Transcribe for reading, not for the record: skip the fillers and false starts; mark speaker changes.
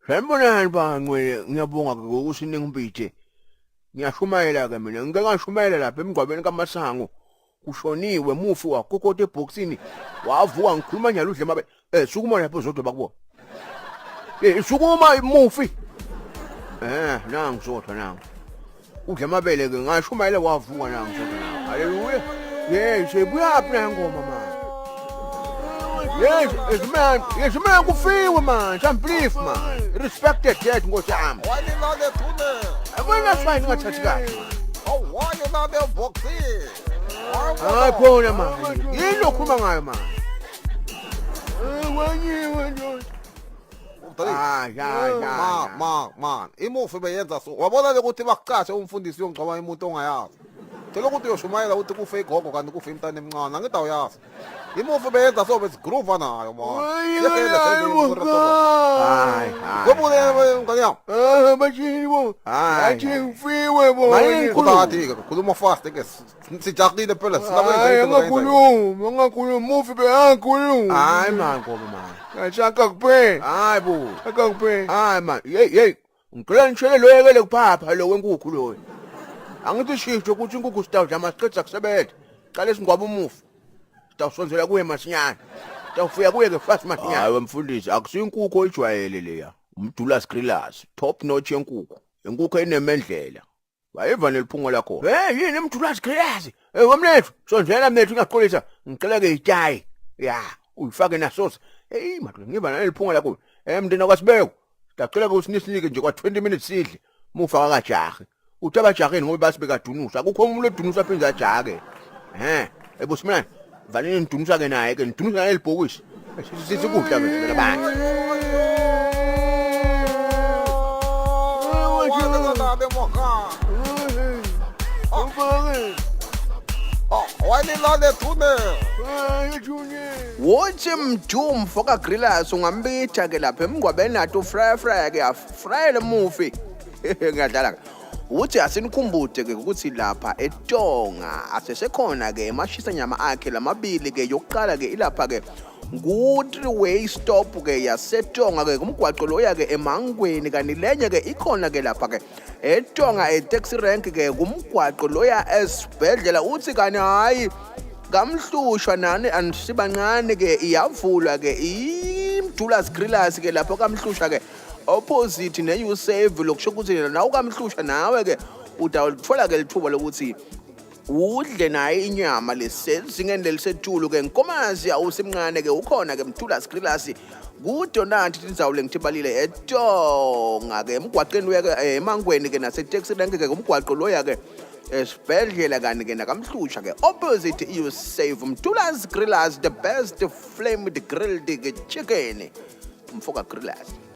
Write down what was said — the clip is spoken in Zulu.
Speaker 1: Sanibonani bangcwele ngiyabonga ukuthi ningimbithe. Ngiyashumayela ke mina ngike ngashumayela lapha emgwabeni kaMasango. Kushoniwe mufi wakokota ebhoksini. Wavuka ngikhuluma njalo udle mabe. Sukuma lapho zodwa bakubona. Sukuma mufi. Nangu zodwa nangu. Udle amabele ke ngashumayela wavuka nangu zodwa. Haleluya. Sebuyapi na ngoma man. Yes man kufiwe man. Some belief man. Respected dead ngothi ami.
Speaker 2: Why you not there tune?
Speaker 1: Wena swine ngathathi kahle.
Speaker 2: Oh, why you not there boxing?
Speaker 1: Hayi khona man. Yini okhuluma ngayo man? Wanyiwe nje.
Speaker 2: Man, imufi beyenza so. Wabona ukuthi bakucashe umfundisi yongcwaba umuntu ongayazi. Tela ukuthi uyoshumayela ukuthi kufe igogo kanti kufe imntana emncane. Angithi awuyazi. Imufi beyenza so besigroove nayo man. Kubule ngani yami?
Speaker 1: Bajini bo. Athi ngifiwe bo.
Speaker 2: Ngikuthi khuluma fast ke. Sijakile phela silabenza
Speaker 1: into. Ngakhuluma mufi beyangikhuluma. Hayi man ngoba man. Ngashaka kuphela. Hayi bo. Akakuphela. Hayi man. Hey. Ngicela ngishele lo yekele kuphapha lo wenkukhu lo. Angithi shift ukuthi inkukhu sitawudla amasiqedza kusebenza. Qala singwaba umufi. Sitawusonzela kuye masinyane. Sitawufika kuye ke fast masinyane. Hayi mfundisi akusiyo inkukhu oyijwayele leya. Umdulas grillers, top notch yenkukhu. Inkukhu enemendlela. Wayiva neliphungo lakho. Yini umdulas grillers? Wamlethu, sonzela mnethu ngaqolisa. Ngicela ke itayi. Ya, uyifake na sauce. Madod ngiba neliphungo lakho. Mndeni kwasibeko. Sicela ukuthi nisinike nje kwa 20 minutes sidle. Mufa akajahi. Uthi abajaheni ngoba basibeka dunusa. Akukho umuntu edunusa phinza ajake. Ebusimani. Vanini ndunusa ke naye ke ndunusa nelibhokisi. Sisikudla ke labanye.
Speaker 2: Why you not there tune?
Speaker 3: Wothi mdum foka grillers ungambitha ke lapha emgwabeni nathi fry ke afry le mufi. Ngiyadlala ke. Uthi asinikhumbude ke ukuthi lapha eTonga asesekhona ke emashisa nyama akhe lamabili ke yokuqala ke ilapha ke ngu-3-way stop ke yaseTonga ke kumgwaqo loya ke eMangweni kanti lenye ke ikhona ke lapha ke eTonga taxi rank ke kumgwaqo loya esibhedlela uthi kani hayi kamhlushwa nani anisibancane ke iyavulwa ke imdulas grillers ke lapho kamhlushwa ke opposite neUsave lokusho ukuthi nawo kamhlushwa nawe ke utawuthola ke lithuba lokuthi udle naye inyama lesizingeni lelisetulu ke nkomazi awusemncane ke ukhona ke mdulas grillers kuDonant tizawule ngithibalile eTonga ke emgwaqeni uya ke eMangweni ke nase taxi rank ke kumgwaqo loya ke esibhedlela kanti ke nakamhlushwa ke opposite iUsave mdulas grillers the best flamed grilled chicken mfoka grillers.